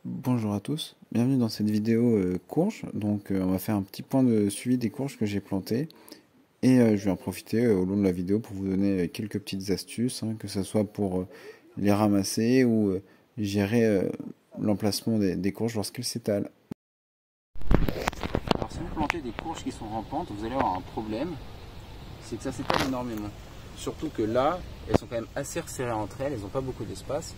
Bonjour à tous, bienvenue dans cette vidéo courge. Donc on va faire un petit point de suivi des courges que j'ai plantées et je vais en profiter au long de la vidéo pour vous donner quelques petites astuces, que ce soit pour les ramasser ou gérer l'emplacement des courges lorsqu'elles s'étalent. Alors si vous plantez des courges qui sont rampantes, vous allez avoir un problème, c'est que ça s'étale énormément. Surtout que là, elles sont quand même assez resserrées entre elles, elles n'ont pas beaucoup d'espace.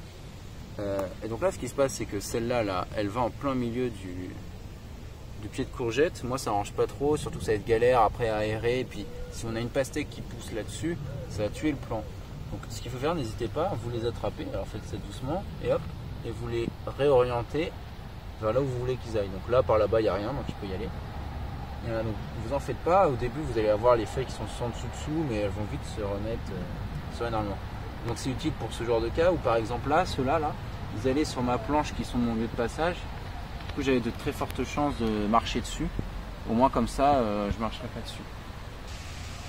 Et donc là, ce qui se passe, c'est que celle-là, elle va en plein milieu du pied de courgette. Moi, ça arrange pas trop, surtout que ça va être galère après à aérer. Et puis, si on a une pastèque qui pousse là-dessus, ça va tuer le plant. Donc, ce qu'il faut faire, n'hésitez pas, vous les attrapez. Alors, faites ça doucement et hop, et vous les réorientez vers là où vous voulez qu'ils aillent. Donc là, par là-bas, il n'y a rien, donc il peut y aller. Et voilà, donc, vous en faites pas. Au début, vous allez avoir les feuilles qui sont sans dessous, mais elles vont vite se remettre sereinement. Donc c'est utile pour ce genre de cas où par exemple là, ceux-là, vous allez sur ma planche qui sont mon lieu de passage. Du coup j'avais de très fortes chances de marcher dessus. Au moins comme ça, je ne marcherai pas dessus.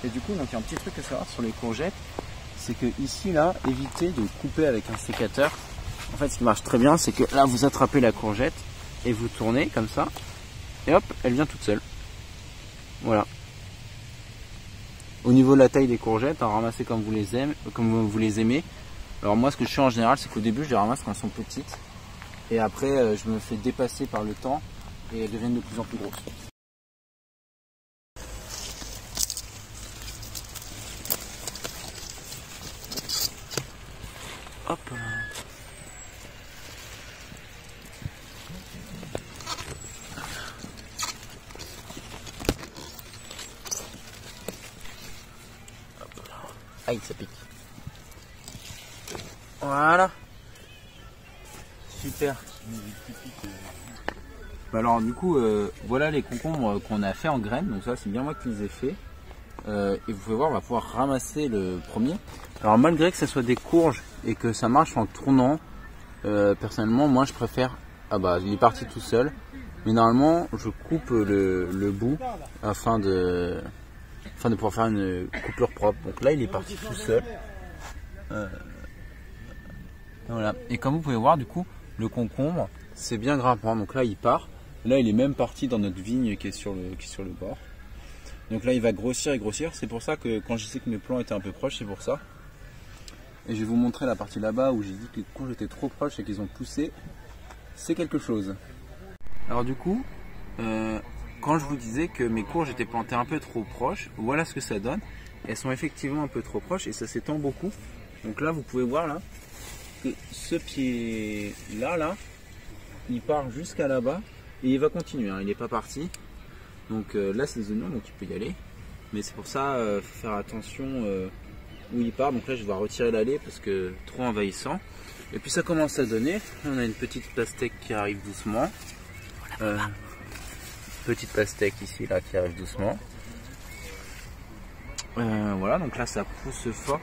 Et du coup, donc il y a un petit truc à savoir sur les courgettes, c'est que ici là, évitez de couper avec un sécateur. En fait ce qui marche très bien, c'est que là vous attrapez la courgette et vous tournez comme ça. Et hop, elle vient toute seule. Voilà. Au niveau de la taille des courgettes, ramassez comme vous les aimez. Alors moi ce que je fais en général, c'est qu'au début je les ramasse quand elles sont petites. Et après je me fais dépasser par le temps et elles deviennent de plus en plus grosses. Hop. Aïe, ça pique. Voilà. Super. Alors du coup, voilà les concombres qu'on a fait en graines. Donc ça, c'est bien moi qui les ai fait. Et vous pouvez voir, on va pouvoir ramasser le premier. Alors malgré que ça soit des courges et que ça marche en tournant, personnellement, moi je préfère... Ah bah, il est parti tout seul. Mais normalement, je coupe le bout afin de pouvoir faire une coupure propre. Donc là, il est parti tout seul. Voilà. Et comme vous pouvez voir, du coup, le concombre, c'est bien grimpant. Donc là, il part. Là, il est même parti dans notre vigne qui est sur le bord. Donc là, il va grossir et grossir. C'est pour ça que quand je sais que mes plants étaient un peu proches, c'est pour ça. Et je vais vous montrer la partie là-bas où j'ai dit que les courges étaient trop proches et qu'ils ont poussé. C'est quelque chose. Alors du coup, quand je vous disais que mes courges étaient plantées un peu trop proches, voilà ce que ça donne. Elles sont effectivement un peu trop proches et ça s'étend beaucoup. Donc là, vous pouvez voir là que ce pied là, il part jusqu'à là-bas et il va continuer. Il n'est pas parti. Donc là, c'est des oignons, donc il peut y aller. Mais c'est pour ça, faut faire attention où il part. Donc là, je dois retirer l'allée parce que trop envahissant. Et puis ça commence à donner. On a une petite pastèque qui arrive doucement. Petite pastèque ici là qui arrive doucement. Voilà, donc là ça pousse fort.